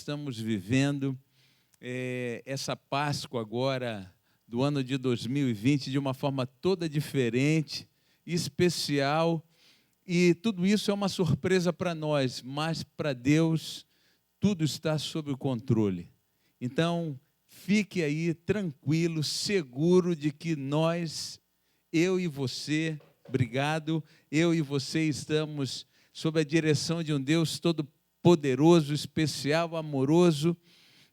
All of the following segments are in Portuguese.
estamos vivendo essa Páscoa agora do ano de 2020 de uma forma toda diferente, especial, e tudo isso é uma surpresa para nós, mas para Deus tudo está sob o controle. Então, fique aí tranquilo, seguro de que nós, eu e você, obrigado, eu e você estamos sob a direção de um Deus todo-poderoso, especial, amoroso,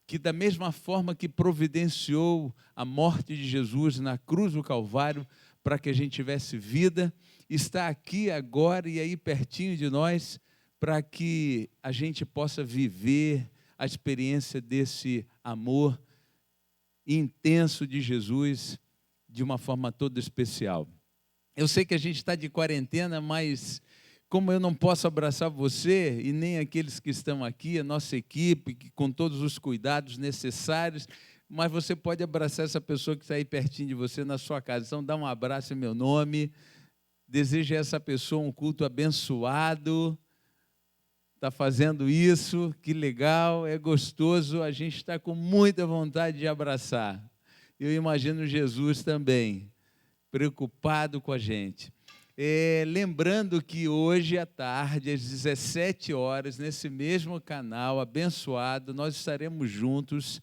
que da mesma forma que providenciou a morte de Jesus na cruz do Calvário para que a gente tivesse vida, está aqui agora e aí pertinho de nós para que a gente possa viver a experiência desse amor intenso de Jesus de uma forma toda especial. Eu sei que a gente está de quarentena, mas como eu não posso abraçar você e nem aqueles que estão aqui, a nossa equipe, com todos os cuidados necessários, mas você pode abraçar essa pessoa que está aí pertinho de você na sua casa. Então, dá um abraço em meu nome, deseja a essa pessoa um culto abençoado. Está fazendo isso, que legal, é gostoso, a gente está com muita vontade de abraçar. Eu imagino Jesus também, preocupado com a gente. Lembrando que hoje à tarde, às 17 horas, nesse mesmo canal abençoado, nós estaremos juntos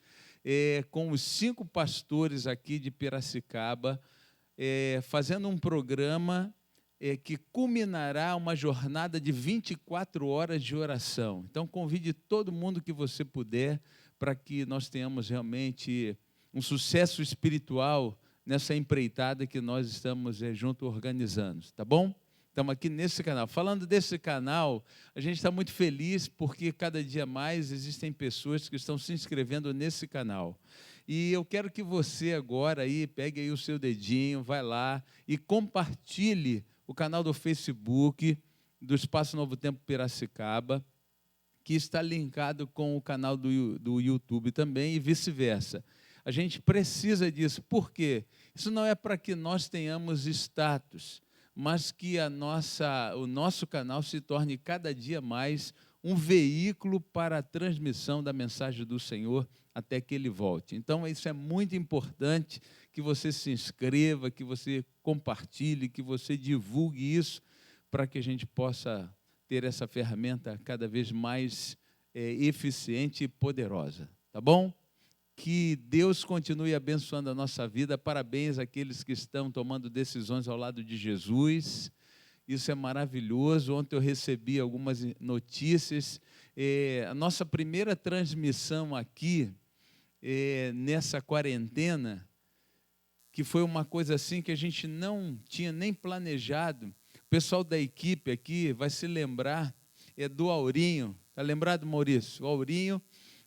com os 5 pastores aqui de Piracicaba, fazendo um programa que culminará uma jornada de 24 horas de oração. Então, convide todo mundo que você puder para que nós tenhamos realmente um sucesso espiritual nessa empreitada que nós estamos junto organizando, tá bom? Estamos aqui nesse canal. Falando desse canal, a gente está muito feliz porque cada dia mais existem pessoas que estão se inscrevendo nesse canal. E eu quero que você agora aí, pegue aí o seu dedinho, vai lá e compartilhe o canal do Facebook do Espaço Novo Tempo Piracicaba, que está linkado com o canal do YouTube também e vice-versa. A gente precisa disso. Por quê? Isso não é para que nós tenhamos status, mas que o nosso canal se torne cada dia mais um veículo para a transmissão da mensagem do Senhor até que Ele volte. Então, isso é muito importante, que você se inscreva, que você compartilhe, que você divulgue isso, para que a gente possa ter essa ferramenta cada vez mais eficiente e poderosa. Tá bom? Que Deus continue abençoando a nossa vida. Parabéns àqueles que estão tomando decisões ao lado de Jesus. Isso é maravilhoso. Ontem eu recebi algumas notícias. A nossa primeira transmissão aqui, nessa quarentena, que foi uma coisa assim que a gente não tinha nem planejado. O pessoal da equipe aqui vai se lembrar do Aurinho. Está lembrado, Maurício? O Aurinho.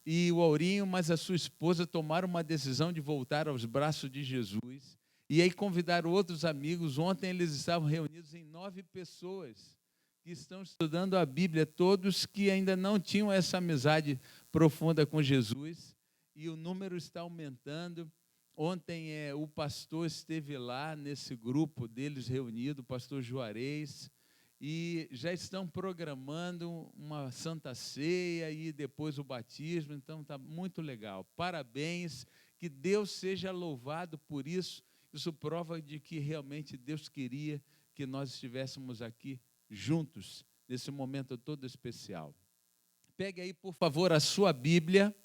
E o Aurinho, mas a sua esposa tomaram uma decisão de voltar aos braços de Jesus. E aí convidaram outros amigos. Ontem eles estavam reunidos em 9 pessoas que estão estudando a Bíblia, todos que ainda não tinham essa amizade profunda com Jesus. E o número está aumentando. Ontem o pastor esteve lá nesse grupo deles reunido, o pastor Juarez, e já estão programando uma santa ceia e depois o batismo, então está muito legal. Parabéns, que Deus seja louvado por isso. Isso prova de que realmente Deus queria que nós estivéssemos aqui juntos, nesse momento todo especial. Pegue aí, por favor, a sua Bíblia,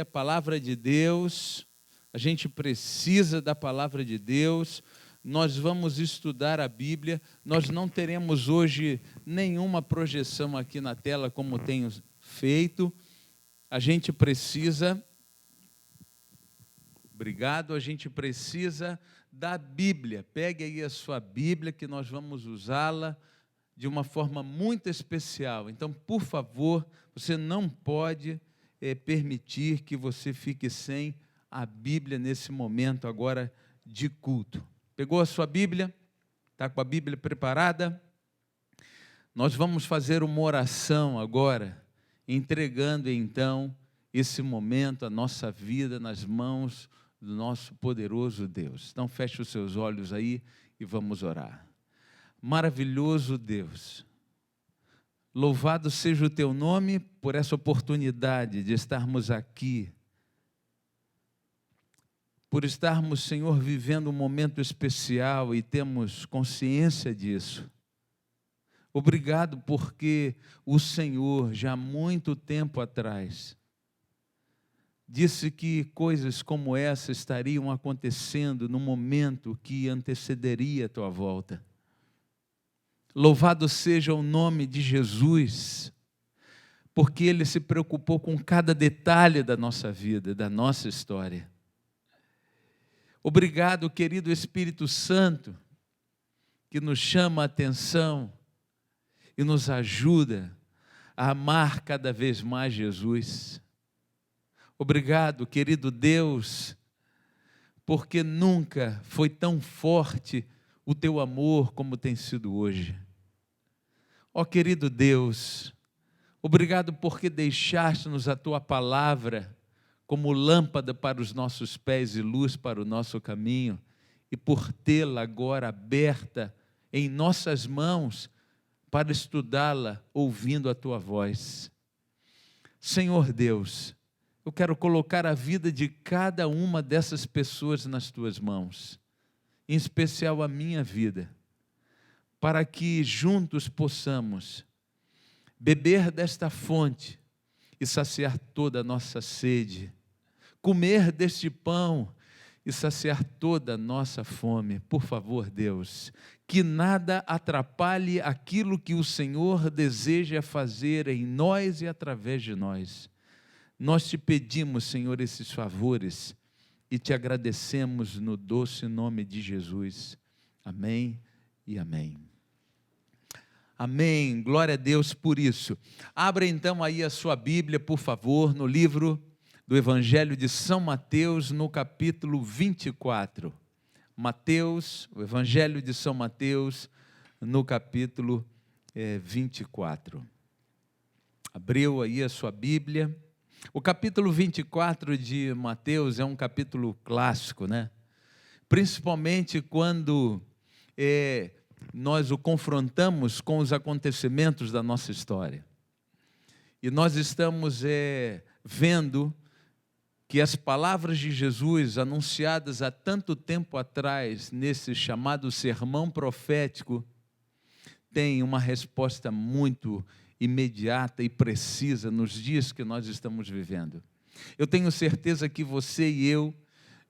a palavra de Deus. A gente precisa da palavra de Deus. Nós vamos estudar a Bíblia. Nós não teremos hoje nenhuma projeção aqui na tela como tenho feito. A gente precisa, a gente precisa da Bíblia. Pegue aí a sua Bíblia que nós vamos usá-la de uma forma muito especial. Então, por favor, você não pode permitir que você fique sem a Bíblia nesse momento agora de culto. Pegou a sua Bíblia? Está com a Bíblia preparada? Nós vamos fazer uma oração agora, entregando então esse momento, a nossa vida nas mãos do nosso poderoso Deus. Então feche os seus olhos aí e vamos orar. Maravilhoso Deus, Louvado seja o teu nome por essa oportunidade de estarmos aqui, por estarmos, Senhor, vivendo um momento especial e temos consciência disso. Obrigado porque o Senhor, já há muito tempo atrás, disse que coisas como essa estariam acontecendo no momento que antecederia a tua volta. Louvado seja o nome de Jesus, porque Ele se preocupou com cada detalhe da nossa vida, da nossa história. Obrigado, querido Espírito Santo, que nos chama a atenção e nos ajuda a amar cada vez mais Jesus. Obrigado, querido Deus, porque nunca foi tão forte o teu amor como tem sido hoje. Ó querido Deus, obrigado porque deixaste-nos a tua palavra como lâmpada para os nossos pés e luz para o nosso caminho, e por tê-la agora aberta em nossas mãos para estudá-la ouvindo a tua voz. Senhor Deus, eu quero colocar a vida de cada uma dessas pessoas nas tuas mãos, em especial a minha vida, para que juntos possamos beber desta fonte e saciar toda a nossa sede, comer deste pão e saciar toda a nossa fome. Por favor, Deus, que nada atrapalhe aquilo que o Senhor deseja fazer em nós e através de nós. Nós te pedimos, Senhor, esses favores e te agradecemos no doce nome de Jesus. Amém e amém. Amém, glória a Deus por isso. Abra então aí a sua Bíblia, por favor, no livro do Evangelho de São Mateus, no capítulo 24. Mateus, o Evangelho de São Mateus, no capítulo 24. Abriu aí a sua Bíblia. O capítulo 24 de Mateus é um capítulo clássico, né? Principalmente quando nós o confrontamos com os acontecimentos da nossa história. E nós estamos vendo que as palavras de Jesus, anunciadas há tanto tempo atrás, nesse chamado sermão profético, têm uma resposta muito imediata e precisa nos dias que nós estamos vivendo. Eu tenho certeza que você e eu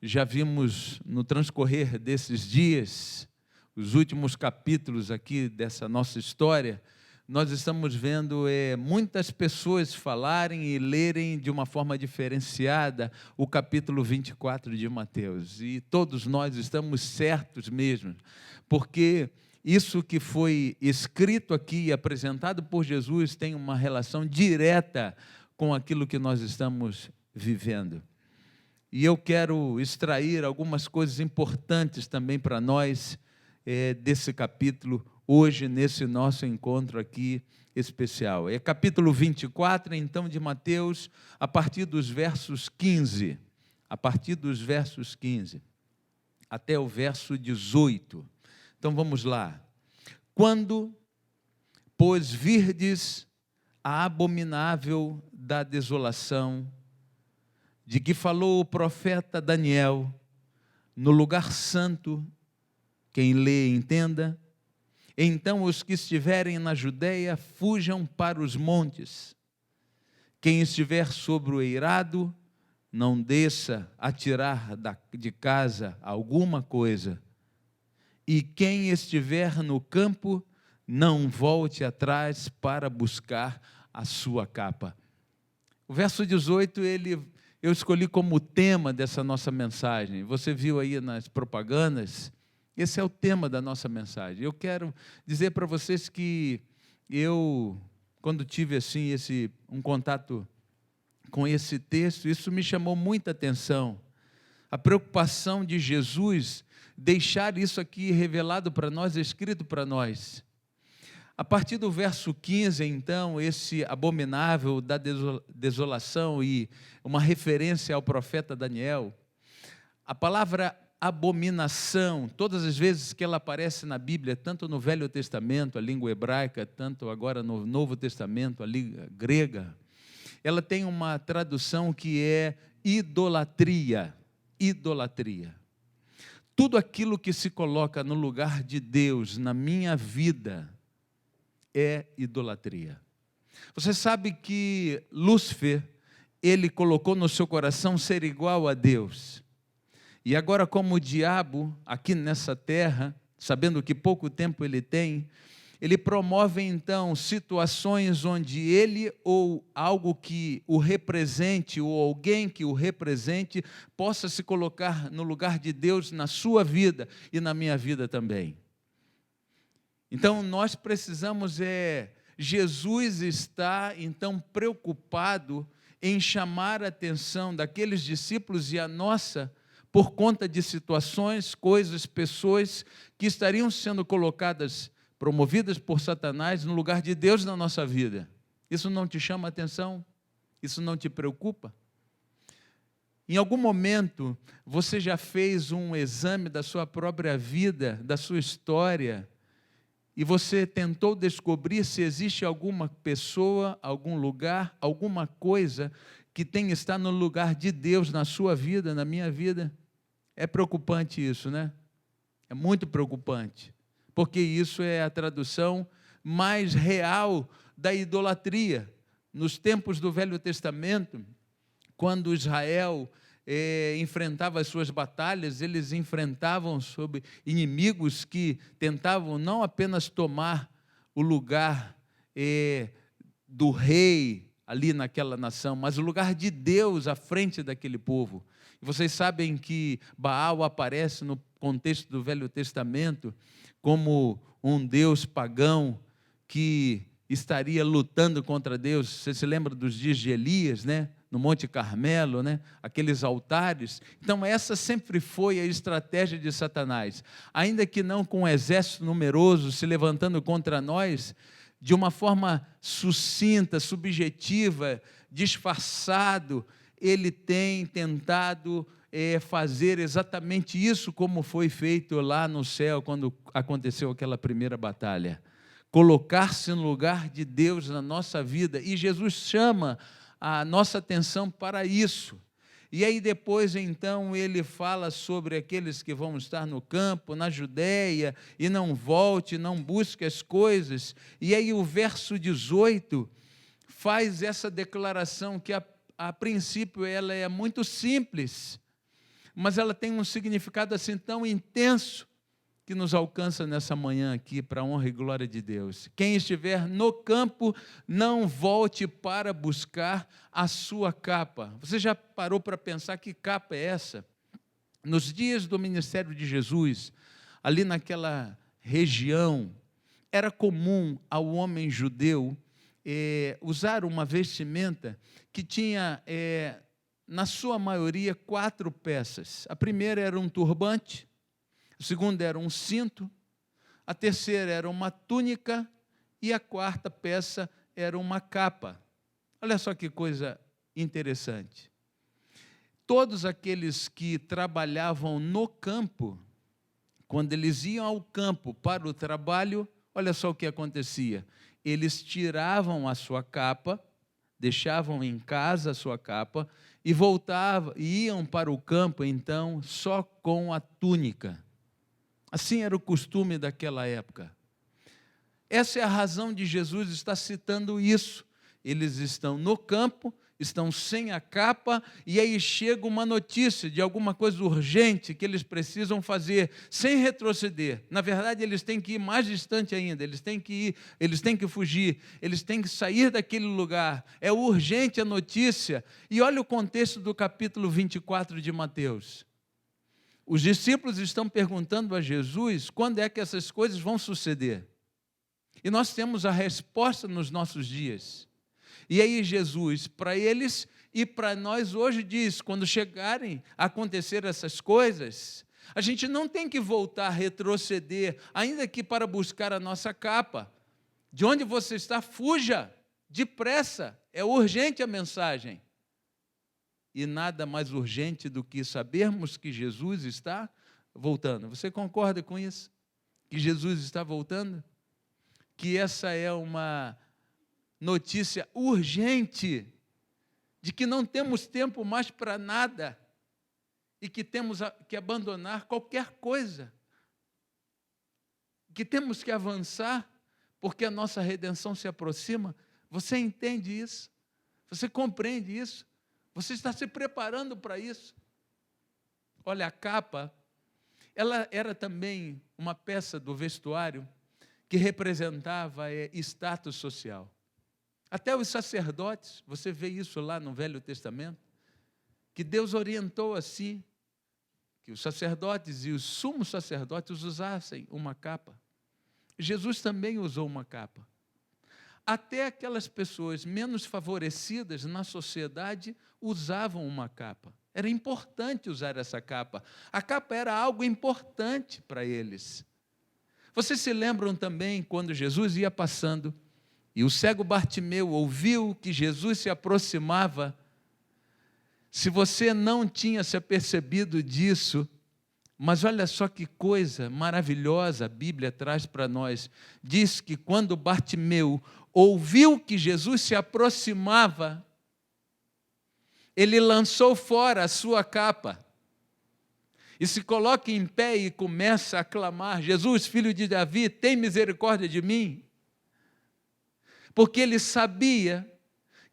já vimos no transcorrer desses dias, os últimos capítulos aqui dessa nossa história, nós estamos vendo muitas pessoas falarem e lerem de uma forma diferenciada o capítulo 24 de Mateus. E todos nós estamos certos mesmo, porque isso que foi escrito aqui e apresentado por Jesus tem uma relação direta com aquilo que nós estamos vivendo. E eu quero extrair algumas coisas importantes também para nós desse capítulo, hoje, nesse nosso encontro aqui especial. É capítulo 24, então, de Mateus, a partir dos versos 15. A partir dos versos 15 até o verso 18. Então, vamos lá. Quando, pois, virdes a abominável da desolação, de que falou o profeta Daniel, no lugar santo, quem lê entenda, então os que estiverem na Judeia fujam para os montes. Quem estiver sobre o eirado, não desça a tirar de casa alguma coisa. E quem estiver no campo, não volte atrás para buscar a sua capa. O verso 18, eu escolhi como tema dessa nossa mensagem. Você viu aí nas propagandas? Esse é o tema da nossa mensagem. Eu quero dizer para vocês que eu, quando tive assim um contato com esse texto, isso me chamou muita atenção. A preocupação de Jesus deixar isso aqui revelado para nós, escrito para nós. A partir do verso 15, então, esse abominável da desolação e uma referência ao profeta Daniel, a palavra abominação, todas as vezes que ela aparece na Bíblia, tanto no Velho Testamento, a língua hebraica, tanto agora no Novo Testamento, a língua grega, ela tem uma tradução que é idolatria. Idolatria. Tudo aquilo que se coloca no lugar de Deus na minha vida é idolatria. Você sabe que Lúcifer, ele colocou no seu coração ser igual a Deus. E agora, como o diabo, aqui nessa terra, sabendo que pouco tempo ele tem, ele promove então situações onde ele ou algo que o represente, ou alguém que o represente, possa se colocar no lugar de Deus na sua vida e na minha vida também. Então, nós precisamos, Jesus está então preocupado em chamar a atenção daqueles discípulos e a nossa, por conta de situações, coisas, pessoas que estariam sendo colocadas, promovidas por Satanás no lugar de Deus na nossa vida. Isso não te chama a atenção? Isso não te preocupa? Em algum momento, você já fez um exame da sua própria vida, da sua história, e você tentou descobrir se existe alguma pessoa, algum lugar, alguma coisa que tem que estar no lugar de Deus na sua vida, na minha vida? É preocupante isso, né? É muito preocupante, porque isso é a tradução mais real da idolatria. Nos tempos do Velho Testamento, quando Israel enfrentava as suas batalhas, eles enfrentavam sobre inimigos que tentavam não apenas tomar o lugar do rei ali naquela nação, mas o lugar de Deus à frente daquele povo. E vocês sabem que Baal aparece no contexto do Velho Testamento como um deus pagão que estaria lutando contra Deus. Você se lembra dos dias de Elias, né? No Monte Carmelo, né? Aqueles altares. Então, essa sempre foi a estratégia de Satanás. Ainda que não com um exército numeroso se levantando contra nós, de uma forma sucinta, subjetiva, disfarçado, ele tem tentado fazer exatamente isso como foi feito lá no céu, quando aconteceu aquela primeira batalha. Colocar-se no lugar de Deus na nossa vida. E Jesus chama a nossa atenção para isso. E aí depois, então, ele fala sobre aqueles que vão estar no campo, na Judéia, e não volte, não busque as coisas. E aí o verso 18 faz essa declaração que, a princípio, ela é muito simples, mas ela tem um significado assim tão intenso, que nos alcança nessa manhã aqui, para a honra e glória de Deus. Quem estiver no campo, não volte para buscar a sua capa. Você já parou para pensar que capa é essa? Nos dias do ministério de Jesus, ali naquela região, era comum ao homem judeu usar uma vestimenta que tinha, na sua maioria, 4 peças. A primeira era um turbante, a segunda era um cinto, a terceira era uma túnica e a quarta peça era uma capa. Olha só que coisa interessante. Todos aqueles que trabalhavam no campo, quando eles iam ao campo para o trabalho, olha só o que acontecia. Eles tiravam a sua capa, deixavam em casa a sua capa e voltavam, iam para o campo, então, só com a túnica. Assim era o costume daquela época. Essa é a razão de Jesus estar citando isso. Eles estão no campo, estão sem a capa, e aí chega uma notícia de alguma coisa urgente que eles precisam fazer, sem retroceder. Na verdade, eles têm que ir mais distante ainda, eles têm que fugir, eles têm que sair daquele lugar. É urgente a notícia. E olha o contexto do capítulo 24 de Mateus. Os discípulos estão perguntando a Jesus quando é que essas coisas vão suceder. E nós temos a resposta nos nossos dias. E aí Jesus, para eles e para nós hoje, diz, quando chegarem a acontecer essas coisas, a gente não tem que voltar, retroceder, ainda que para buscar a nossa capa. De onde você está, fuja, depressa, é urgente a mensagem. E nada mais urgente do que sabermos que Jesus está voltando. Você concorda com isso? Que Jesus está voltando? Que essa é uma notícia urgente de que não temos tempo mais para nada e que temos que abandonar qualquer coisa, que temos que avançar porque a nossa redenção se aproxima. Você entende isso? Você compreende isso? Você está se preparando para isso? Olha, a capa, ela era também uma peça do vestuário que representava status social. Até os sacerdotes, você vê isso lá no Velho Testamento, que Deus orientou assim, que os sacerdotes e os sumos sacerdotes usassem uma capa. Jesus também usou uma capa. Até aquelas pessoas menos favorecidas na sociedade usavam uma capa. Era importante usar essa capa. A capa era algo importante para eles. Vocês se lembram também quando Jesus ia passando e o cego Bartimeu ouviu que Jesus se aproximava? Se você não tinha se apercebido disso, mas olha só que coisa maravilhosa a Bíblia traz para nós. Diz que quando Bartimeu ouviu que Jesus se aproximava, ele lançou fora a sua capa e se coloca em pé e começa a clamar: Jesus, filho de Davi, tem misericórdia de mim. Porque ele sabia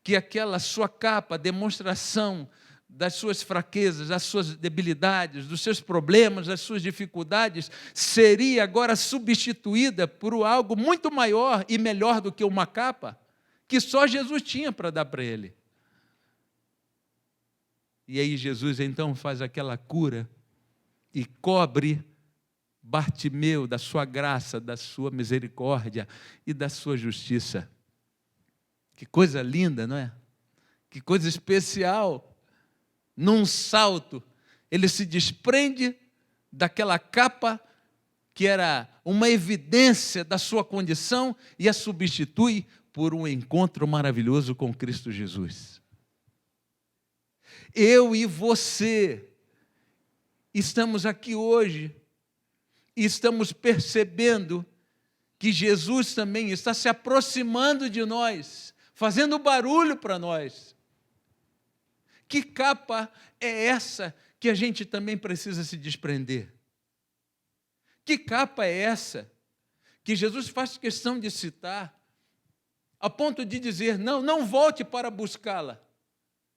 que aquela sua capa, demonstração das suas fraquezas, das suas debilidades, dos seus problemas, das suas dificuldades, seria agora substituída por algo muito maior e melhor do que uma capa, que só Jesus tinha para dar para ele. E aí Jesus então faz aquela cura e cobre Bartimeu da sua graça, da sua misericórdia e da sua justiça. Que coisa linda, não é? Que coisa especial. Num salto, ele se desprende daquela capa que era uma evidência da sua condição e a substitui por um encontro maravilhoso com Cristo Jesus. Eu e você estamos aqui hoje e estamos percebendo que Jesus também está se aproximando de nós, fazendo barulho para nós. Que capa é essa que a gente também precisa se desprender? Que capa é essa que Jesus faz questão de citar, a ponto de dizer: não volte para buscá-la,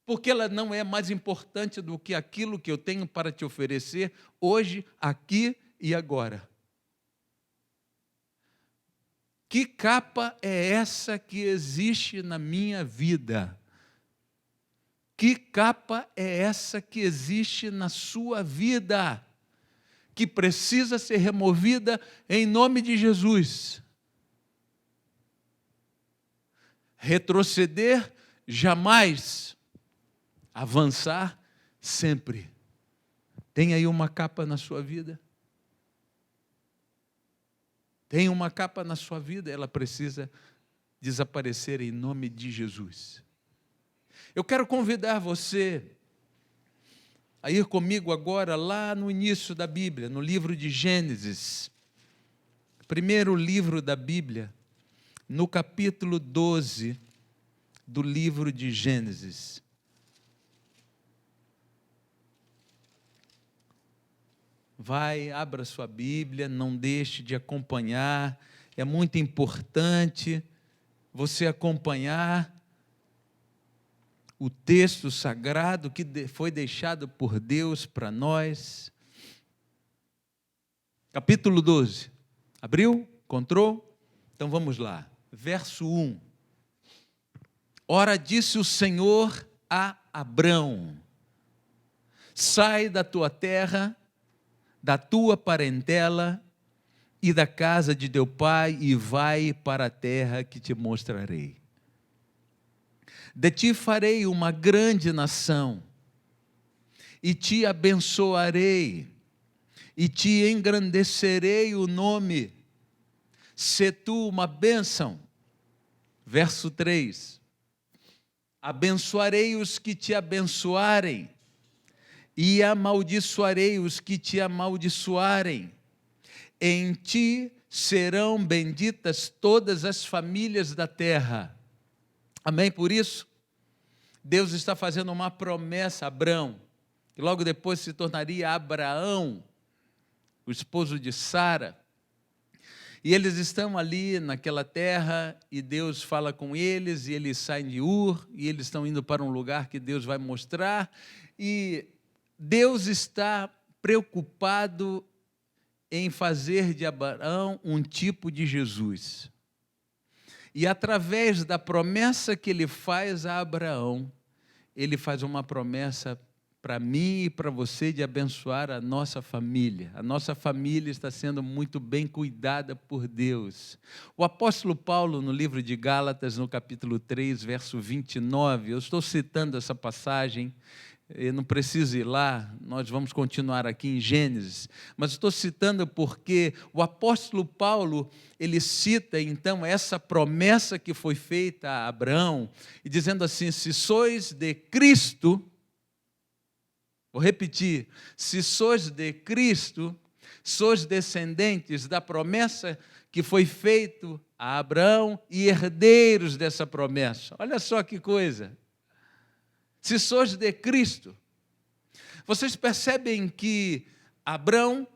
porque ela não é mais importante do que aquilo que eu tenho para te oferecer hoje, aqui e agora. Que capa é essa que existe na minha vida? Que capa é essa que existe na sua vida, que precisa ser removida em nome de Jesus? Retroceder jamais, avançar sempre. Tem aí uma capa na sua vida? Tem uma capa na sua vida? Ela precisa desaparecer em nome de Jesus. Eu quero convidar você a ir comigo agora lá no início da Bíblia, no livro de Gênesis, primeiro livro da Bíblia, no capítulo 12 do livro de Gênesis. Vai, abra sua Bíblia, não deixe de acompanhar, é muito importante você acompanhar o texto sagrado que foi deixado por Deus para nós. Capítulo 12. Abriu? Encontrou? Então vamos lá. Verso 1. Ora, disse o Senhor a Abrão: sai da tua terra, da tua parentela e da casa de teu pai e vai para a terra que te mostrarei. De ti farei uma grande nação, e te abençoarei, e te engrandecerei o nome, se tu uma bênção. Verso 3, abençoarei os que te abençoarem, e amaldiçoarei os que te amaldiçoarem. Em ti serão benditas todas as famílias da terra. Amém? Por isso, Deus está fazendo uma promessa a Abrão, que logo depois se tornaria Abraão, o esposo de Sara. E eles estão ali naquela terra, e Deus fala com eles, e eles saem de Ur, e eles estão indo para um lugar que Deus vai mostrar, e Deus está preocupado em fazer de Abraão um tipo de Jesus. E através da promessa que ele faz a Abraão, ele faz uma promessa para mim e para você de abençoar a nossa família. A nossa família está sendo muito bem cuidada por Deus. O apóstolo Paulo, no livro de Gálatas, no capítulo 3, verso 29, eu estou citando essa passagem, eu não preciso ir lá, nós vamos continuar aqui em Gênesis, mas estou citando porque o apóstolo Paulo, ele cita então essa promessa que foi feita a Abraão, e dizendo assim: se sois de Cristo, vou repetir, se sois de Cristo, sois descendentes da promessa que foi feita a Abraão e herdeiros dessa promessa. Olha só que coisa. Se sois de Cristo. Vocês percebem que Abraão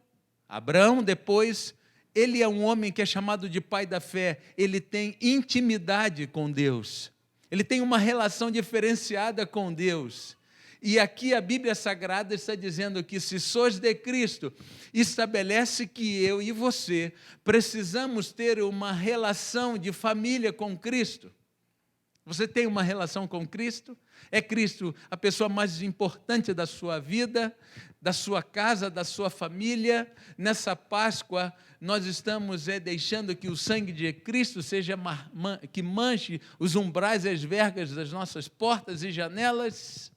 depois, ele é um homem que é chamado de pai da fé, ele tem intimidade com Deus, ele tem uma relação diferenciada com Deus. E aqui a Bíblia Sagrada está dizendo que se sois de Cristo, estabelece que eu e você precisamos ter uma relação de família com Cristo. Você tem uma relação com Cristo? É Cristo a pessoa mais importante da sua vida, da sua casa, da sua família? Nessa Páscoa, nós estamos deixando que o sangue de Cristo que manche os umbrais e as vergas das nossas portas e janelas?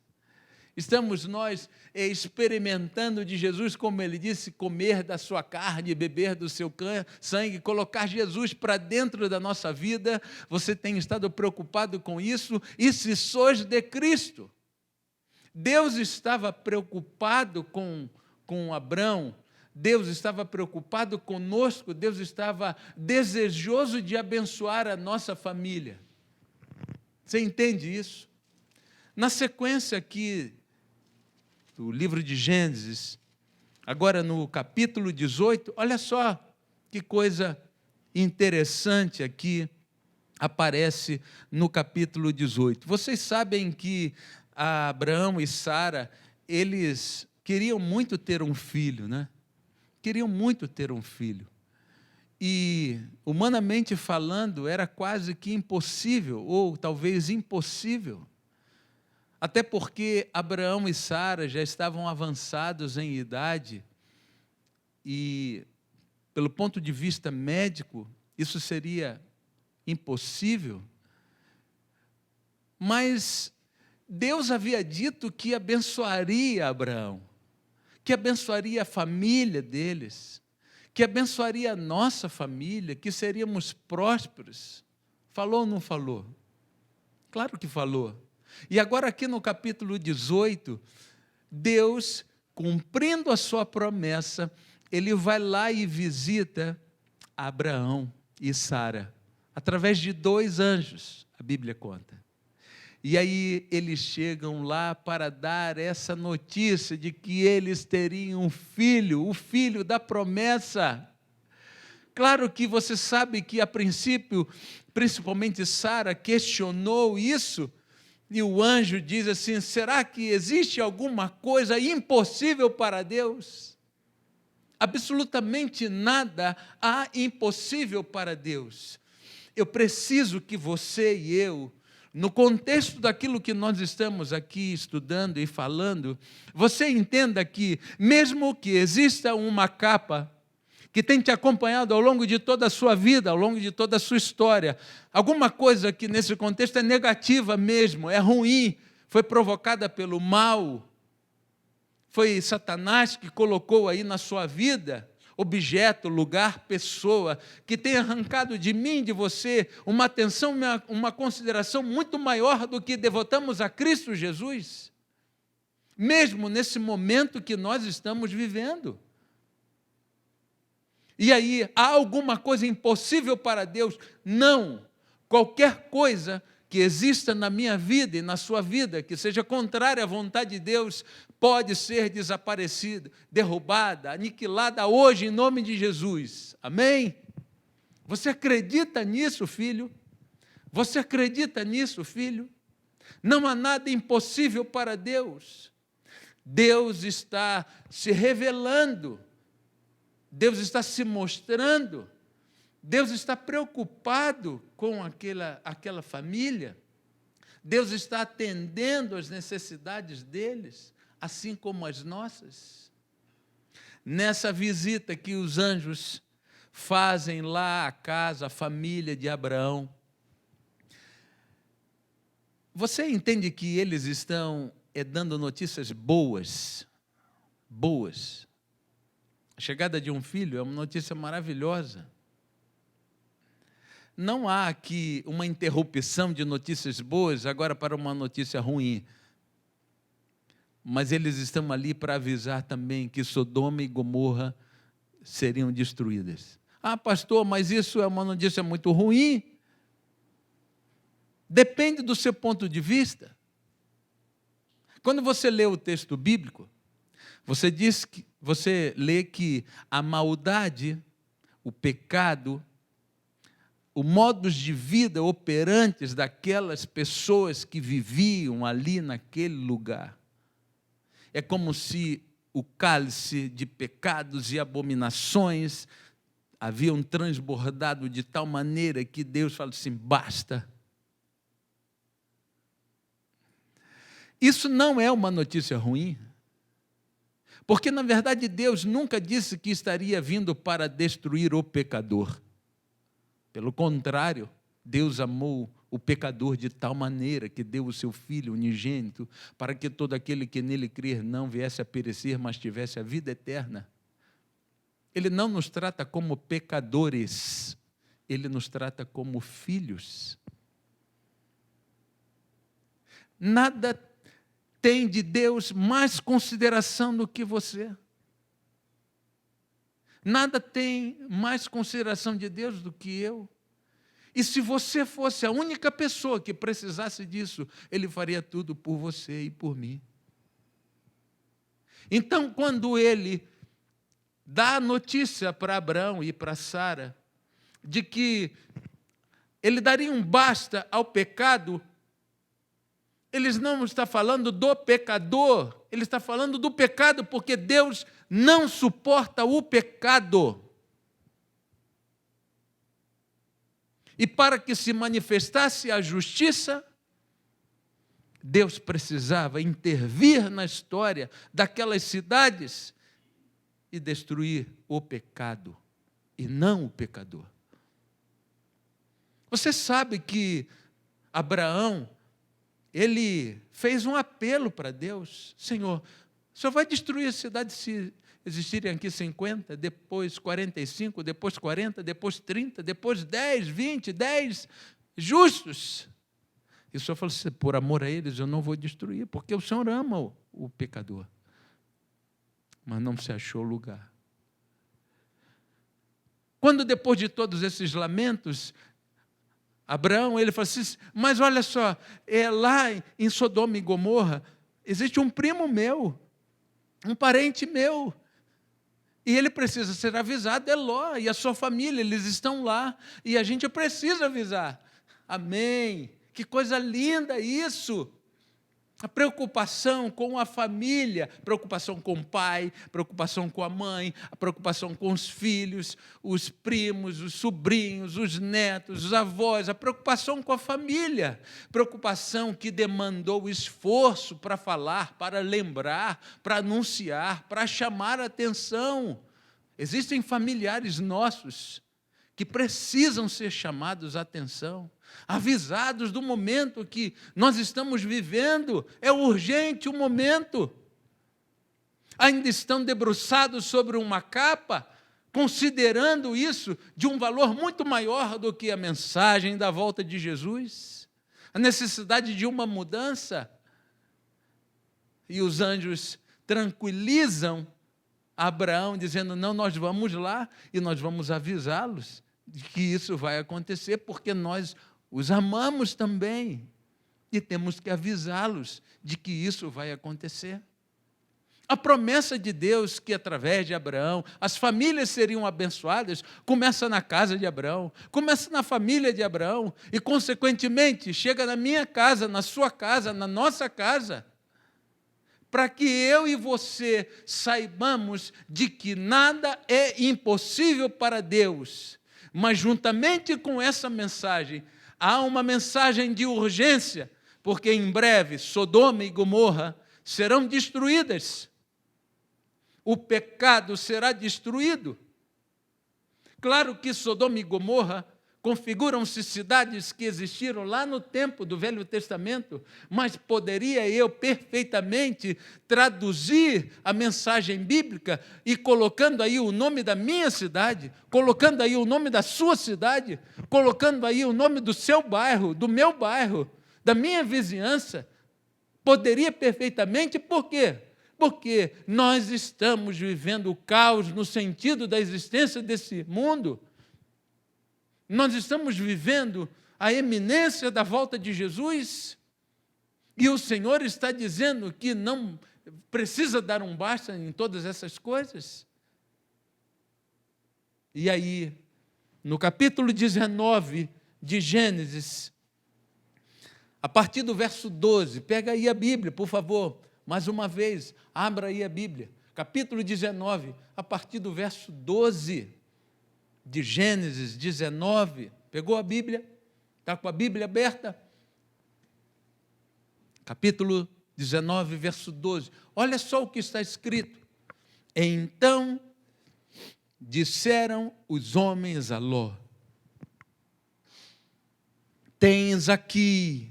Estamos nós experimentando de Jesus, como ele disse, comer da sua carne, beber do seu sangue, colocar Jesus para dentro da nossa vida? Você tem estado preocupado com isso? E se sois de Cristo? Deus estava preocupado com Abraão, Deus estava preocupado conosco, Deus estava desejoso de abençoar a nossa família. Você entende isso? Na sequência aqui do livro de Gênesis, agora no capítulo 18, olha só que coisa interessante aqui aparece no capítulo 18. Vocês sabem que Abraão e Sara, eles queriam muito ter um filho, né? Queriam muito ter um filho. E, humanamente falando, era quase que impossível, ou talvez impossível. Até porque Abraão e Sara já estavam avançados em idade e, pelo ponto de vista médico, isso seria impossível. Mas Deus havia dito que abençoaria Abraão, que abençoaria a família deles, que abençoaria a nossa família, que seríamos prósperos. Falou ou não falou? Claro que falou. E agora aqui no capítulo 18, Deus, cumprindo a sua promessa, ele vai lá e visita Abraão e Sara, através de 2 anjos, a Bíblia conta. E aí eles chegam lá para dar essa notícia de que eles teriam um filho, o filho da promessa. Claro que você sabe que a princípio, principalmente Sara, questionou isso, e o anjo diz assim: será que existe alguma coisa impossível para Deus? Absolutamente nada há impossível para Deus. Eu preciso que você e eu, no contexto daquilo que nós estamos aqui estudando e falando, você entenda que, mesmo que exista uma capa que tem te acompanhado ao longo de toda a sua vida, ao longo de toda a sua história, alguma coisa que nesse contexto é negativa mesmo, é ruim, foi provocada pelo mal, foi Satanás que colocou aí na sua vida, objeto, lugar, pessoa, que tem arrancado de mim, de você, uma atenção, uma consideração muito maior do que devotamos a Cristo Jesus. mesmo nesse momento que nós estamos vivendo. E aí, há alguma coisa impossível para Deus? Não. Qualquer coisa que exista na minha vida e na sua vida, que seja contrária à vontade de Deus, pode ser desaparecida, derrubada, aniquilada hoje, em nome de Jesus. Amém? Você acredita nisso, filho? Você acredita nisso, filho? Não há nada impossível para Deus. Deus está se revelando. Deus está se mostrando. Deus está preocupado com aquela família. Deus está atendendo às necessidades deles, assim como as nossas. Nessa visita que os anjos fazem lá à casa, a família de Abraão, você entende que eles estão dando notícias boas? Boas. A chegada de um filho é uma notícia maravilhosa. Não há aqui uma interrupção de notícias boas agora para uma notícia ruim. Mas eles estão ali para avisar também que Sodoma e Gomorra seriam destruídas. Ah, pastor, mas isso é uma notícia muito ruim. Depende do seu ponto de vista. Quando você lê o texto bíblico, você lê que a maldade, o pecado, o modos de vida operantes daquelas pessoas que viviam ali naquele lugar, é como se o cálice de pecados e abominações haviam transbordado de tal maneira que Deus fala assim, basta. Isso não é uma notícia ruim, porque, na verdade, Deus nunca disse que estaria vindo para destruir o pecador. Pelo contrário, Deus amou o pecador de tal maneira que deu o seu Filho unigênito para que todo aquele que nele crer não viesse a perecer, mas tivesse a vida eterna. Ele não nos trata como pecadores, Ele nos trata como filhos. Nada tem de Deus mais consideração do que você. Nada tem mais consideração de Deus do que eu. E se você fosse a única pessoa que precisasse disso, Ele faria tudo por você e por mim. Então, quando Ele dá a notícia para Abraão e para Sara, de que Ele daria um basta ao pecado, Ele não está falando do pecador, Ele está falando do pecado, porque Deus não suporta o pecado. E para que se manifestasse a justiça, Deus precisava intervir na história daquelas cidades e destruir o pecado, e não o pecador. Você sabe que Abraão, ele fez um apelo para Deus. Senhor, o Senhor vai destruir a cidade se existirem aqui 50, depois 45, depois 40, depois 30, depois 10, 20, 10 justos. E o Senhor falou assim, por amor a eles eu não vou destruir, porque o Senhor ama o pecador. Mas não se achou lugar. Quando depois de todos esses lamentos, Abraão, ele falou assim, mas olha só, lá em Sodoma e Gomorra, existe um primo meu, um parente meu, e ele precisa ser avisado, é Ló e a sua família, eles estão lá, e a gente precisa avisar. Amém, que coisa linda isso! A preocupação com a família, preocupação com o pai, preocupação com a mãe, a preocupação com os filhos, os primos, os sobrinhos, os netos, os avós, a preocupação com a família, preocupação que demandou esforço para falar, para lembrar, para anunciar, para chamar a atenção. Existem familiares nossos que precisam ser chamados a atenção, avisados do momento que nós estamos vivendo, é urgente o momento. Ainda estão debruçados sobre uma capa, considerando isso de um valor muito maior do que a mensagem da volta de Jesus, a necessidade de uma mudança. E os anjos tranquilizam Abraão, dizendo, não, nós vamos lá e nós vamos avisá-los de que isso vai acontecer, porque nós os amamos também e temos que avisá-los de que isso vai acontecer. A promessa de Deus que, através de Abraão, as famílias seriam abençoadas, começa na casa de Abraão, começa na família de Abraão e, consequentemente, chega na minha casa, na sua casa, na nossa casa, para que eu e você saibamos de que nada é impossível para Deus. Mas, juntamente com essa mensagem, há uma mensagem de urgência, porque em breve Sodoma e Gomorra serão destruídas. O pecado será destruído. Claro que Sodoma e Gomorra configuram-se cidades que existiram lá no tempo do Velho Testamento, mas poderia eu perfeitamente traduzir a mensagem bíblica e colocando aí o nome da minha cidade, colocando aí o nome da sua cidade, colocando aí o nome do seu bairro, do meu bairro, da minha vizinhança. Poderia perfeitamente, por quê? Porque nós estamos vivendo o caos no sentido da existência desse mundo. Nós estamos vivendo a eminência da volta de Jesus e o Senhor está dizendo que não precisa dar um basta em todas essas coisas. E aí, no capítulo 19 de Gênesis, a partir do verso 12, pega aí a Bíblia, por favor, mais uma vez, abra aí a Bíblia, capítulo 19, a partir do verso 12, de Gênesis 19, pegou a Bíblia? Está com a Bíblia aberta? Capítulo 19, verso 12. Olha só o que está escrito. Então disseram os homens a Ló: tens aqui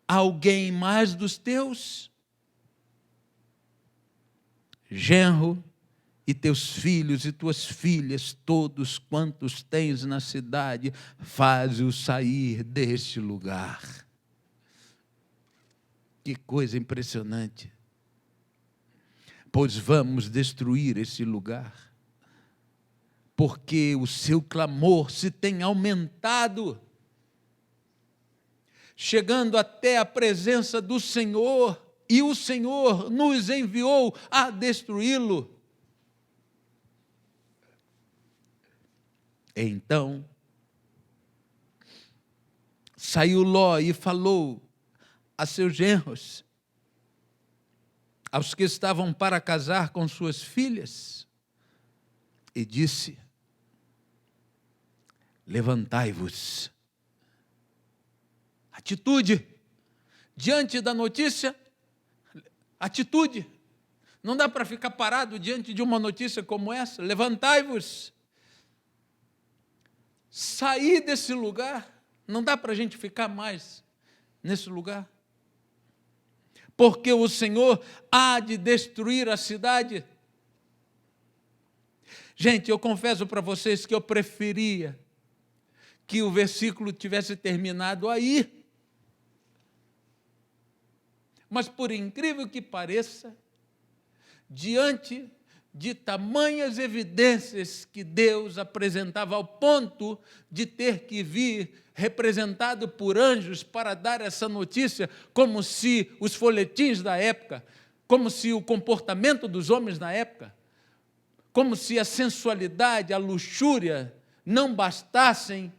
alguém mais dos teus? Genro, e teus filhos e tuas filhas, todos quantos tens na cidade, faze-os sair deste lugar. Que coisa impressionante. Pois vamos destruir esse lugar, porque o seu clamor se tem aumentado, chegando até a presença do Senhor, e o Senhor nos enviou a destruí-lo. Então, saiu Ló e falou a seus genros, aos que estavam para casar com suas filhas, e disse: levantai-vos. Atitude. Diante da notícia, atitude. Não dá para ficar parado diante de uma notícia como essa. Levantai-vos. Sair desse lugar, não dá para a gente ficar mais nesse lugar, porque o Senhor há de destruir a cidade. Gente, eu confesso para vocês que eu preferia que o versículo tivesse terminado aí, mas por incrível que pareça, diante de tamanhas evidências que Deus apresentava ao ponto de ter que vir representado por anjos para dar essa notícia, como se os folhetins da época, como se o comportamento dos homens na época, como se a sensualidade, a luxúria não bastassem.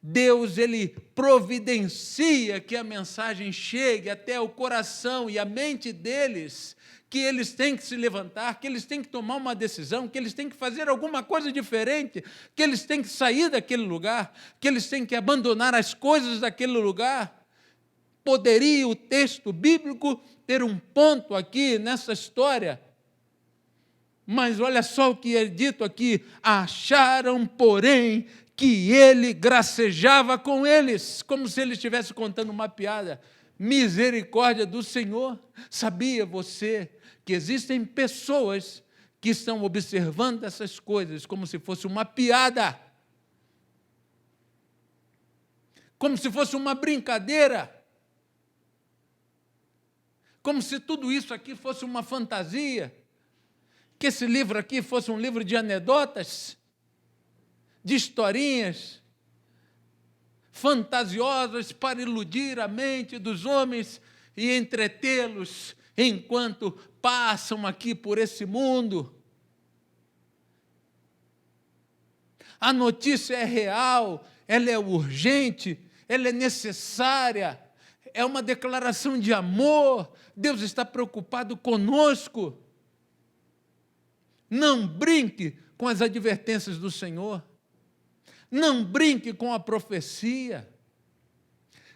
Deus, Ele providencia que a mensagem chegue até o coração e a mente deles, que eles têm que se levantar, que eles têm que tomar uma decisão, que eles têm que fazer alguma coisa diferente, que eles têm que sair daquele lugar, que eles têm que abandonar as coisas daquele lugar. Poderia o texto bíblico ter um ponto aqui nessa história, mas olha só o que é dito aqui: acharam, porém, que ele gracejava com eles, como se ele estivesse contando uma piada. Misericórdia do Senhor. Sabia você que existem pessoas que estão observando essas coisas como se fosse uma piada, como se fosse uma brincadeira, como se tudo isso aqui fosse uma fantasia, que esse livro aqui fosse um livro de anedotas, de historinhas fantasiosas para iludir a mente dos homens e entretê-los enquanto passam aqui por esse mundo. A notícia é real, ela é urgente, ela é necessária, é uma declaração de amor. Deus está preocupado conosco. Não brinque com as advertências do Senhor. Não brinque com a profecia.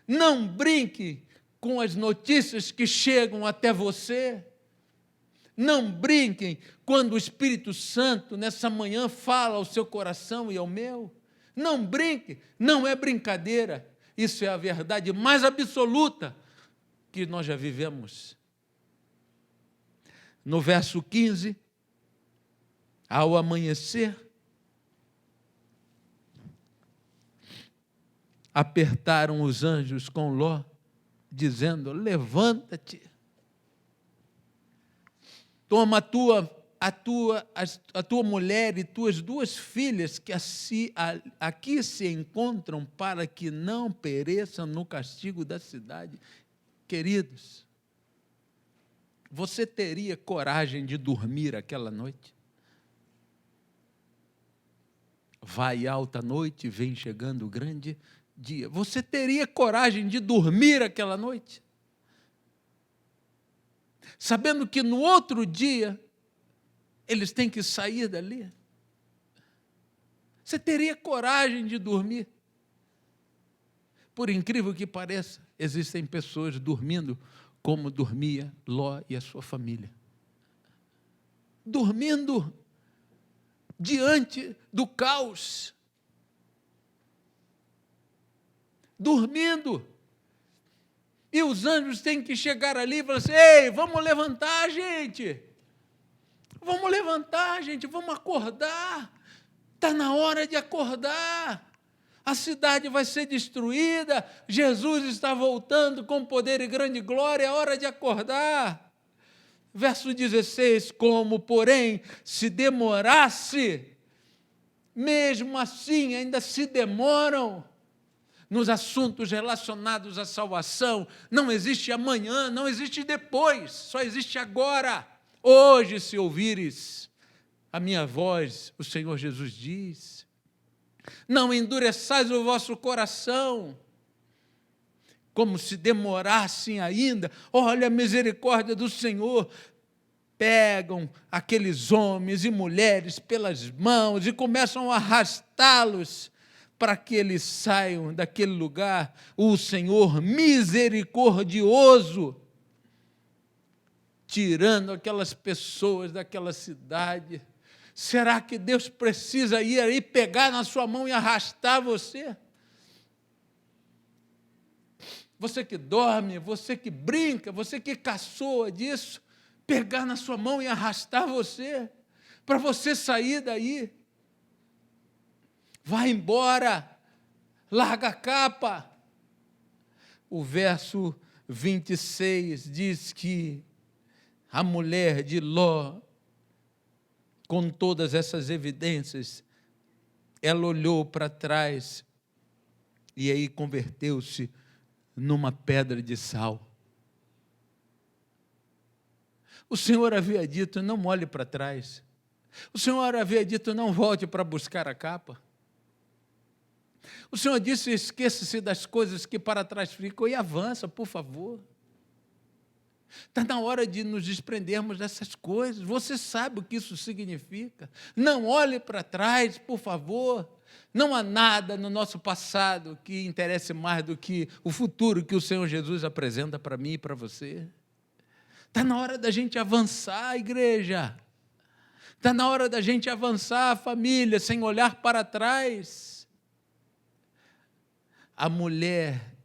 Não brinque com as notícias que chegam até você. Não brinquem quando o Espírito Santo, nessa manhã, fala ao seu coração e ao meu. Não brinque, não é brincadeira. Isso é a verdade mais absoluta que nós já vivemos. No verso 15, ao amanhecer, apertaram os anjos com Ló, dizendo: levanta-te, toma a tua mulher e tuas 2 filhas que aqui se encontram, para que não pereçam no castigo da cidade. Queridos, você teria coragem de dormir aquela noite? Vai alta noite, vem chegando o grande dia. Você teria coragem de dormir aquela noite? Sabendo que no outro dia eles têm que sair dali? Você teria coragem de dormir? Por incrível que pareça, existem pessoas dormindo como dormia Ló e a sua família. Dormindo diante do caos. Dormindo. E os anjos têm que chegar ali e falar assim: ei, vamos levantar, gente. Vamos levantar, gente, vamos acordar. Está na hora de acordar. A cidade vai ser destruída. Jesus está voltando com poder e grande glória. É hora de acordar. Verso 16: como, porém, se demorasse, mesmo assim ainda se demoram nos assuntos relacionados à salvação. Não existe amanhã, não existe depois, só existe agora. Hoje, se ouvires a minha voz, o Senhor Jesus diz, não endureçais o vosso coração, como se demorassem ainda. Olha a misericórdia do Senhor. Pegam aqueles homens e mulheres pelas mãos e começam a arrastá-los para que eles saiam daquele lugar. O Senhor misericordioso, tirando aquelas pessoas daquela cidade. Será que Deus precisa ir aí pegar na sua mão e arrastar você? Você que dorme, você que brinca, você que caçoa disso, pegar na sua mão e arrastar você, para você sair daí. Vai embora, larga a capa. O verso 26 diz que a mulher de Ló, com todas essas evidências, ela olhou para trás e aí converteu-se numa pedra de sal. O Senhor havia dito: não olhe para trás. O Senhor havia dito: não volte para buscar a capa. O Senhor disse: esqueça-se das coisas que para trás ficam e avança, por favor. Está na hora de nos desprendermos dessas coisas. Você sabe o que isso significa. Não olhe para trás, por favor. Não há nada no nosso passado que interesse mais do que o futuro que o Senhor Jesus apresenta para mim e para você. Está na hora da gente avançar, igreja. Está na hora da gente avançar, família, sem olhar para trás. A mulher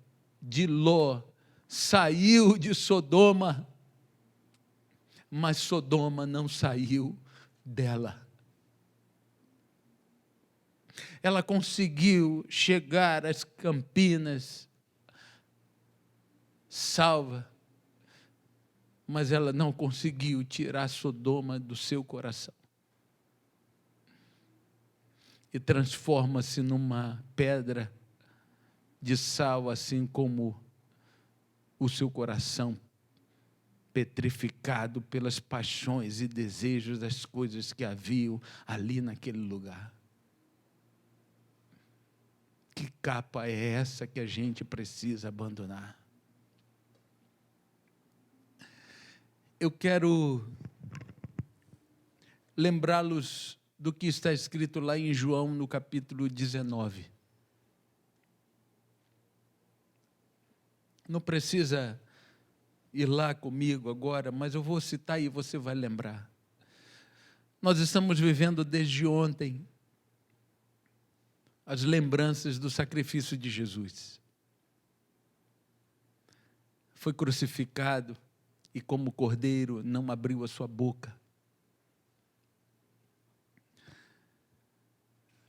de Ló saiu de Sodoma, mas Sodoma não saiu dela. Ela conseguiu chegar às Campinas salva, mas ela não conseguiu tirar Sodoma do seu coração. E transforma-se numa pedra de sal, assim como o seu coração petrificado pelas paixões e desejos das coisas que haviam ali naquele lugar. Que capa é essa que a gente precisa abandonar? Eu quero lembrá-los do que está escrito lá em João, no capítulo 19. Não precisa ir lá comigo agora, mas eu vou citar e você vai lembrar. Nós estamos vivendo desde ontem as lembranças do sacrifício de Jesus. Foi crucificado e como cordeiro não abriu a sua boca.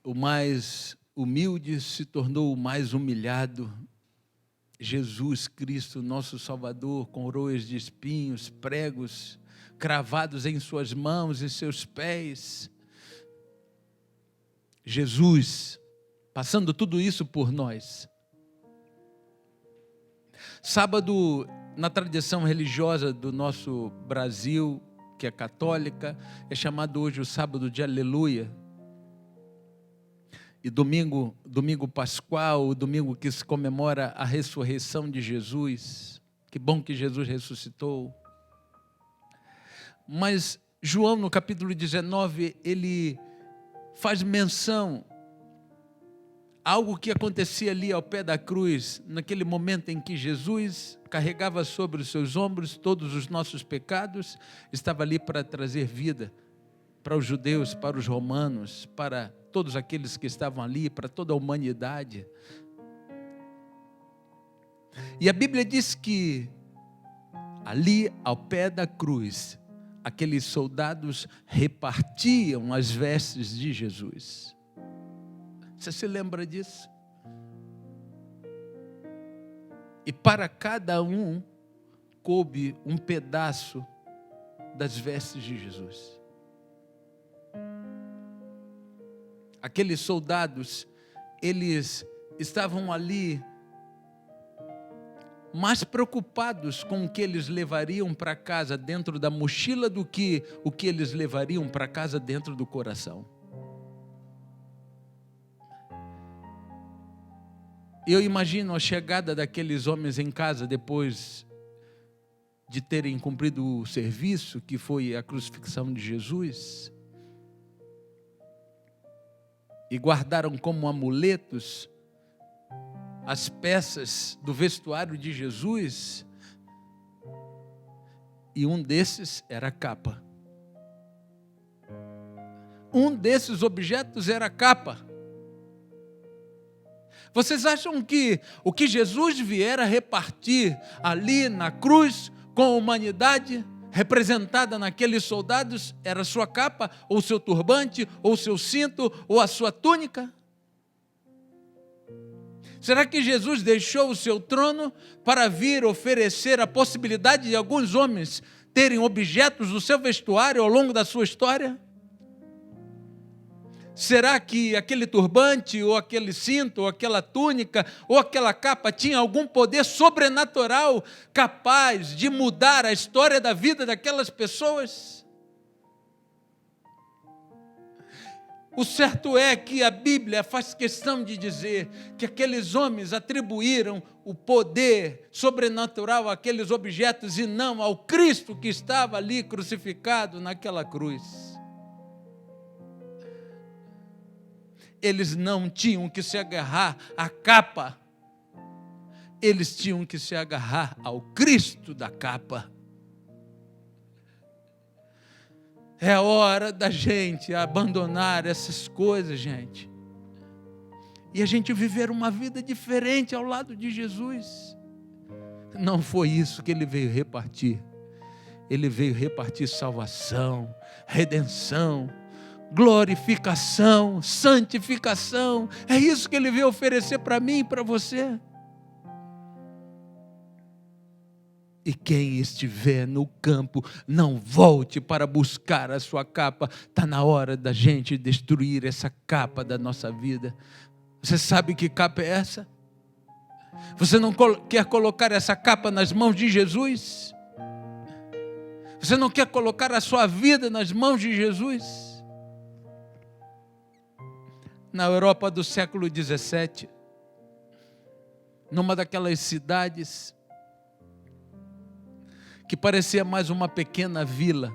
O mais humilde se tornou o mais humilhado. Jesus Cristo, nosso Salvador, com coroas de espinhos, pregos cravados em suas mãos e seus pés. Jesus, passando tudo isso por nós. Sábado, na tradição religiosa do nosso Brasil, que é católica, é chamado hoje o sábado de Aleluia. E domingo pascual, o domingo que se comemora a ressurreição de Jesus. Que bom que Jesus ressuscitou. Mas João, no capítulo 19, ele faz menção a algo que acontecia ali ao pé da cruz, naquele momento em que Jesus carregava sobre os seus ombros todos os nossos pecados, estava ali para trazer vida para os judeus, para os romanos, para todos aqueles que estavam ali, para toda a humanidade. E a Bíblia diz que ali ao pé da cruz, aqueles soldados repartiam as vestes de Jesus. Você se lembra disso? E para cada um coube um pedaço das vestes de Jesus. Aqueles soldados, eles estavam ali mais preocupados com o que eles levariam para casa dentro da mochila do que o que eles levariam para casa dentro do coração. Eu imagino a chegada daqueles homens em casa depois de terem cumprido o serviço que foi a crucifixão de Jesus. E guardaram como amuletos as peças do vestuário de Jesus. E um desses era a capa. Um desses objetos era a capa. Vocês acham que o que Jesus viera repartir ali na cruz com a humanidade representada naqueles soldados era sua capa, ou seu turbante, ou seu cinto, ou a sua túnica? Será que Jesus deixou o seu trono para vir oferecer a possibilidade de alguns homens terem objetos do seu vestuário ao longo da sua história? Será que aquele turbante, ou aquele cinto, ou aquela túnica, ou aquela capa tinha algum poder sobrenatural capaz de mudar a história da vida daquelas pessoas? O certo é que a Bíblia faz questão de dizer que aqueles homens atribuíram o poder sobrenatural àqueles objetos e não ao Cristo que estava ali crucificado naquela cruz. Eles não tinham que se agarrar à capa, eles tinham que se agarrar ao Cristo da capa. É a hora da gente abandonar essas coisas, gente, e a gente viver uma vida diferente ao lado de Jesus. Não foi isso que ele veio repartir. Ele veio repartir salvação, redenção, glorificação, santificação. É isso que ele veio oferecer para mim e para você. E quem estiver no campo, não volte para buscar a sua capa. Está na hora da gente destruir essa capa da nossa vida. Você sabe que capa é essa? Você não quer colocar essa capa nas mãos de Jesus? Você não quer colocar a sua vida nas mãos de Jesus? Na Europa do século XVII, numa daquelas cidades que parecia mais uma pequena vila,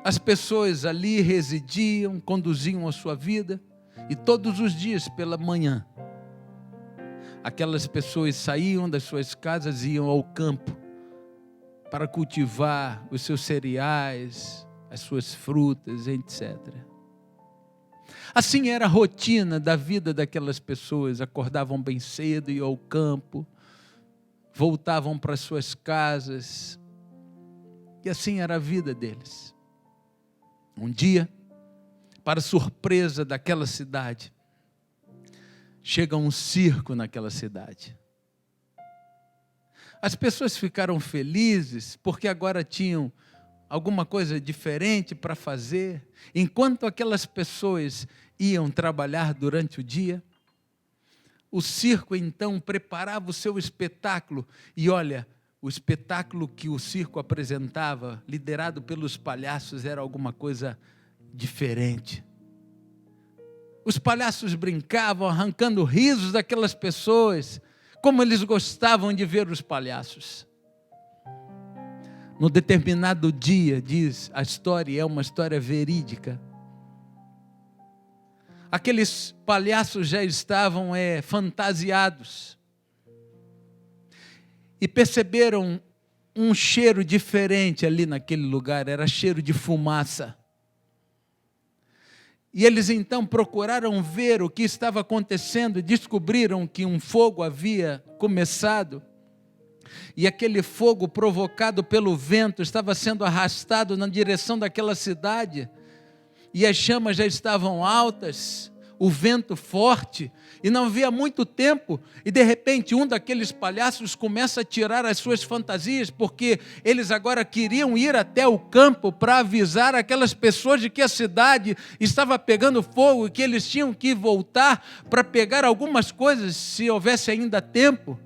as pessoas ali residiam, conduziam a sua vida, e todos os dias pela manhã, aquelas pessoas saíam das suas casas e iam ao campo para cultivar os seus cereais, as suas frutas, etc. Assim era a rotina da vida daquelas pessoas. Acordavam bem cedo, iam ao campo, voltavam para suas casas, e assim era a vida deles. Um dia, para surpresa daquela cidade, chega um circo naquela cidade. As pessoas ficaram felizes porque agora tinham alguma coisa diferente para fazer. Enquanto aquelas pessoas iam trabalhar durante o dia, o circo então preparava o seu espetáculo. E olha, o espetáculo que o circo apresentava, liderado pelos palhaços, era alguma coisa diferente. Os palhaços brincavam, arrancando risos daquelas pessoas, como eles gostavam de ver os palhaços. No determinado dia, diz a história, é uma história verídica, aqueles palhaços já estavam fantasiados e perceberam um cheiro diferente ali naquele lugar, era cheiro de fumaça. E eles então procuraram ver o que estava acontecendo e descobriram que um fogo havia começado. E aquele fogo provocado pelo vento estava sendo arrastado na direção daquela cidade. E as chamas já estavam altas, o vento forte, e não havia muito tempo, e de repente um daqueles palhaços começa a tirar as suas fantasias, porque eles agora queriam ir até o campo para avisar aquelas pessoas de que a cidade estava pegando fogo e que eles tinham que voltar para pegar algumas coisas, se houvesse ainda tempo.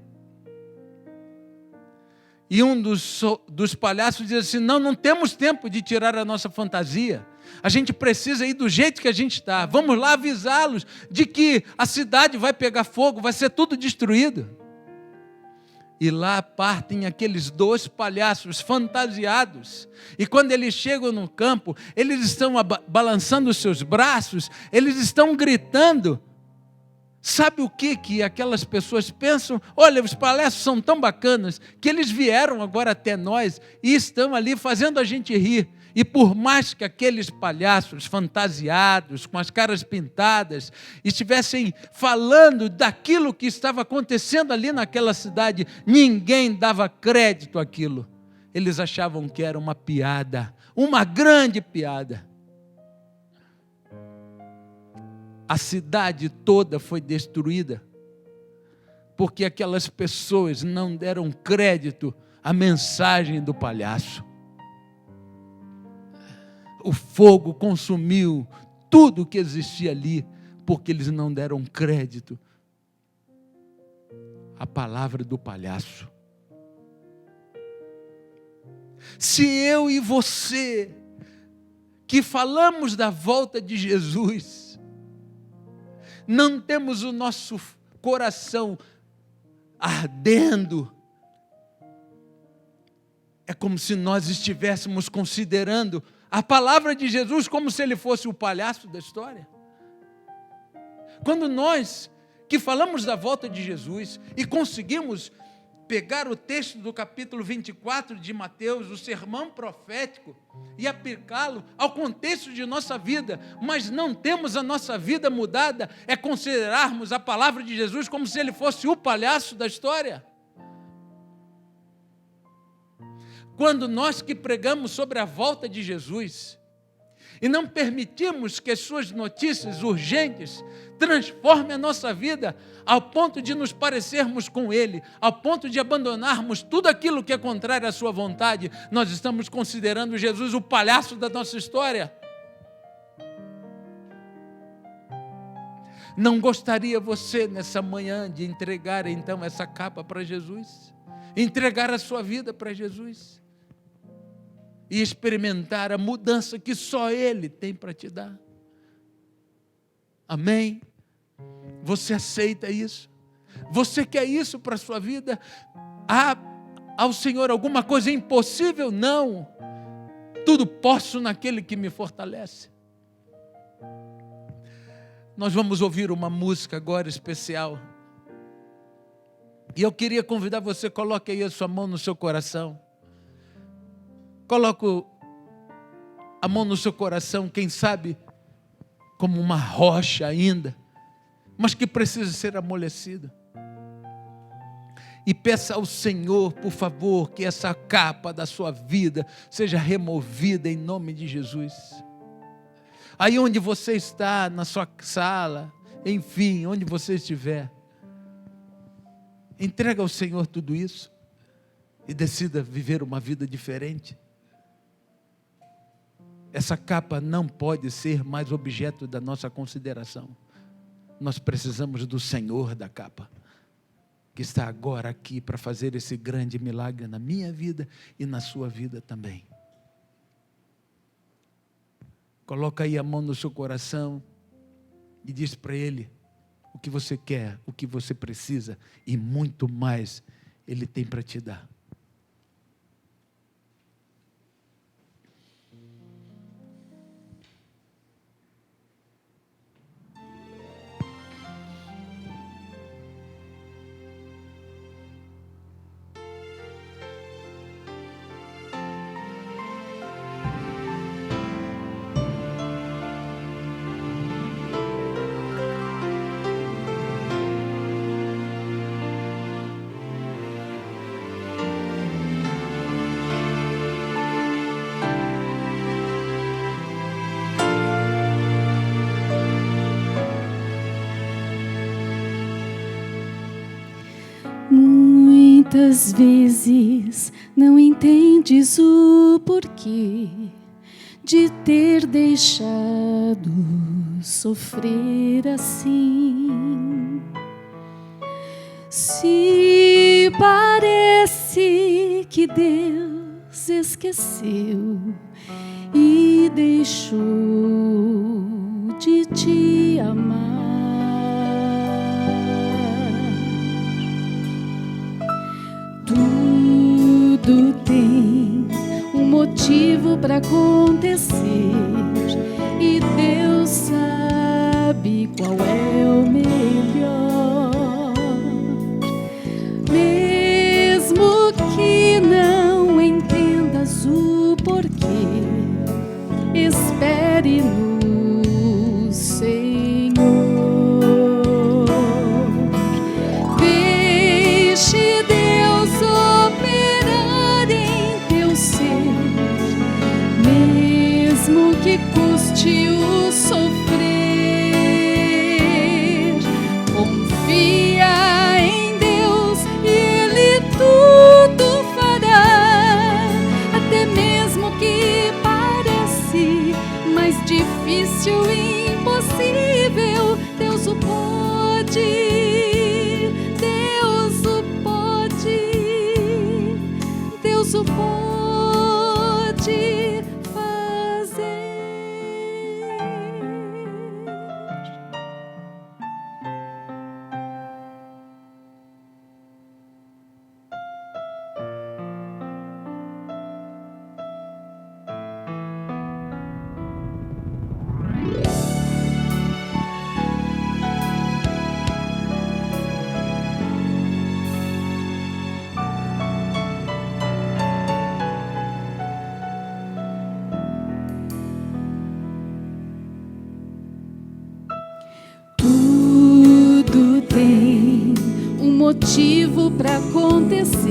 E um dos palhaços diz assim: não temos tempo de tirar a nossa fantasia. A gente precisa ir do jeito que a gente está. Vamos lá avisá-los de que a cidade vai pegar fogo, vai ser tudo destruído. E lá partem aqueles 2 palhaços fantasiados. E quando eles chegam no campo, eles estão balançando os seus braços, eles estão gritando. Sabe o que aquelas pessoas pensam? Olha, os palhaços são tão bacanas que eles vieram agora até nós e estão ali fazendo a gente rir. E por mais que aqueles palhaços fantasiados, com as caras pintadas, estivessem falando daquilo que estava acontecendo ali naquela cidade, ninguém dava crédito àquilo. Eles achavam que era uma piada, uma grande piada. A cidade toda foi destruída, porque aquelas pessoas não deram crédito à mensagem do palhaço. O fogo consumiu tudo que existia ali, porque eles não deram crédito à palavra do palhaço. Se eu e você, que falamos da volta de Jesus, não temos o nosso coração ardendo, é como se nós estivéssemos considerando a palavra de Jesus como se ele fosse o palhaço da história. Quando nós que falamos da volta de Jesus e conseguimos pegar o texto do capítulo 24 de Mateus, o sermão profético, e aplicá-lo ao contexto de nossa vida, mas não temos a nossa vida mudada, é considerarmos a palavra de Jesus como se ele fosse o palhaço da história. Quando nós que pregamos sobre a volta de Jesus e não permitirmos que as suas notícias urgentes transformem a nossa vida ao ponto de nos parecermos com Ele, ao ponto de abandonarmos tudo aquilo que é contrário à sua vontade, nós estamos considerando Jesus o palhaço da nossa história. Não gostaria você, nessa manhã, de entregar então essa capa para Jesus? Entregar a sua vida para Jesus? E experimentar a mudança que só Ele tem para te dar? Amém? Você aceita isso? Você quer isso para a sua vida? Há ao Senhor alguma coisa impossível? Não. Tudo posso naquele que me fortalece. Nós vamos ouvir uma música agora especial. E eu queria convidar você, coloque aí a sua mão no seu coração. Coloque a mão no seu coração, quem sabe, como uma rocha ainda, mas que precisa ser amolecida. E peça ao Senhor, por favor, que essa capa da sua vida seja removida em nome de Jesus. Aí onde você está, na sua sala, enfim, onde você estiver, entrega ao Senhor tudo isso e decida viver uma vida diferente. Essa capa não pode ser mais objeto da nossa consideração. Nós precisamos do Senhor da capa, que está agora aqui para fazer esse grande milagre na minha vida e na sua vida também. Coloca aí a mão no seu coração e diz para Ele o que você quer, o que você precisa e muito mais Ele tem para te dar. Muitas vezes não entendes o porquê de ter deixado sofrer assim. Se parece que Deus esqueceu e deixou de te amar, tudo tem um motivo para acontecer e Deus sabe qual é o melhor. Mesmo que não entendas o porquê, espere no Senhor. Deixe Deus operar em teu ser, mesmo que custe o sofrer. Confia em Deus e Ele tudo fará, até mesmo que parece mais difícil e impossível. Deus o pode, Deus o pode, Deus o pode fazer. Tudo tem um motivo para acontecer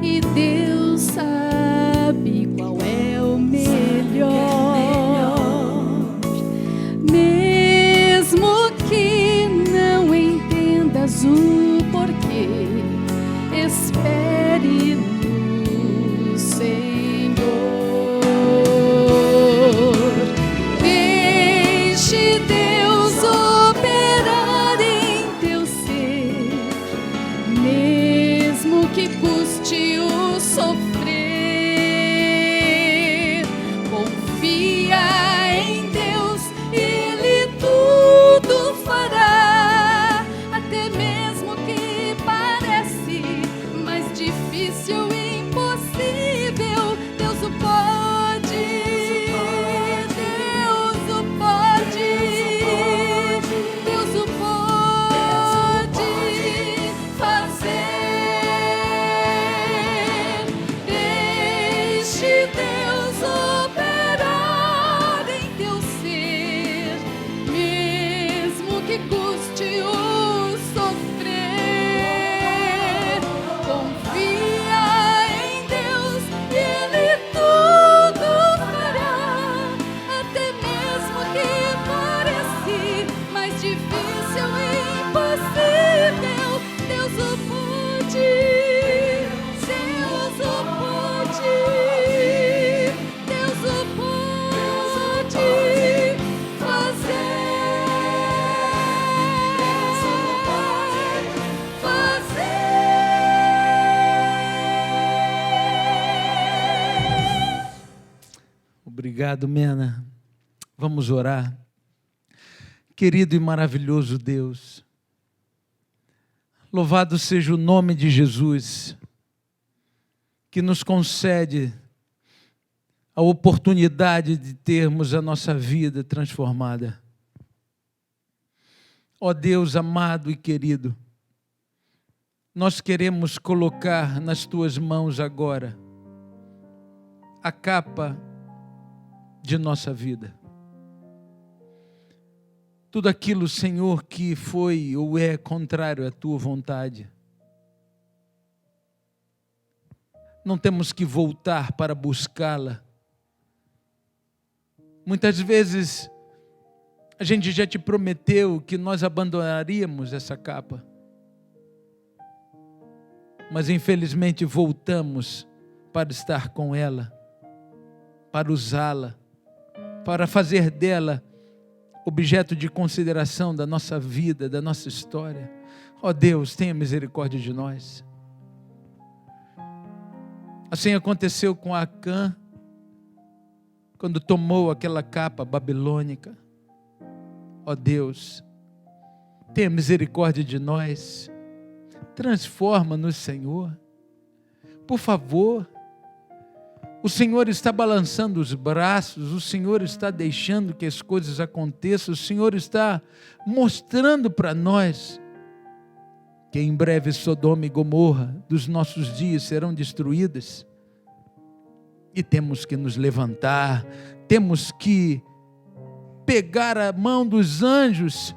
e Deus sabe qual é o melhor. Obrigado, Mena. Vamos orar. Querido e maravilhoso Deus, louvado seja o nome de Jesus, que nos concede a oportunidade de termos a nossa vida transformada. Ó Deus amado e querido, nós queremos colocar nas Tuas mãos agora a capa de nossa vida. Tudo aquilo, Senhor, que foi ou é contrário à Tua vontade. Não temos que voltar para buscá-la. Muitas vezes a gente já te prometeu que nós abandonaríamos essa capa. Mas infelizmente voltamos para estar com ela, para usá-la, para fazer dela objeto de consideração da nossa vida, da nossa história. Ó Deus, tenha misericórdia de nós. Assim aconteceu com Acã, quando tomou aquela capa babilônica. Ó Deus, tenha misericórdia de nós. Transforma-nos, Senhor. Por favor. O Senhor está balançando os braços, o Senhor está deixando que as coisas aconteçam, o Senhor está mostrando para nós que em breve Sodoma e Gomorra dos nossos dias serão destruídas. E temos que nos levantar, temos que pegar a mão dos anjos,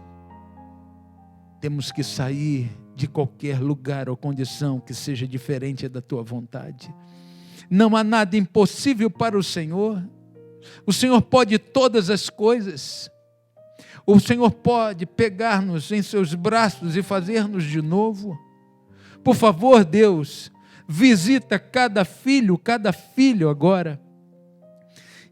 temos que sair de qualquer lugar ou condição que seja diferente da Tua vontade. Não há nada impossível para o Senhor. O Senhor pode todas as coisas. O Senhor pode pegar-nos em seus braços e fazer-nos de novo. Por favor, Deus, visita cada filho agora.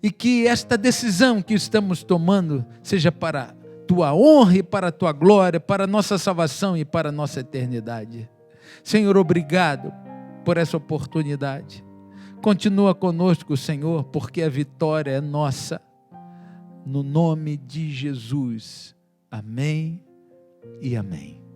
E que esta decisão que estamos tomando seja para a Tua honra e para a Tua glória, para a nossa salvação e para a nossa eternidade. Senhor, obrigado por essa oportunidade. Continua conosco, Senhor, porque a vitória é nossa. No nome de Jesus. Amém e amém.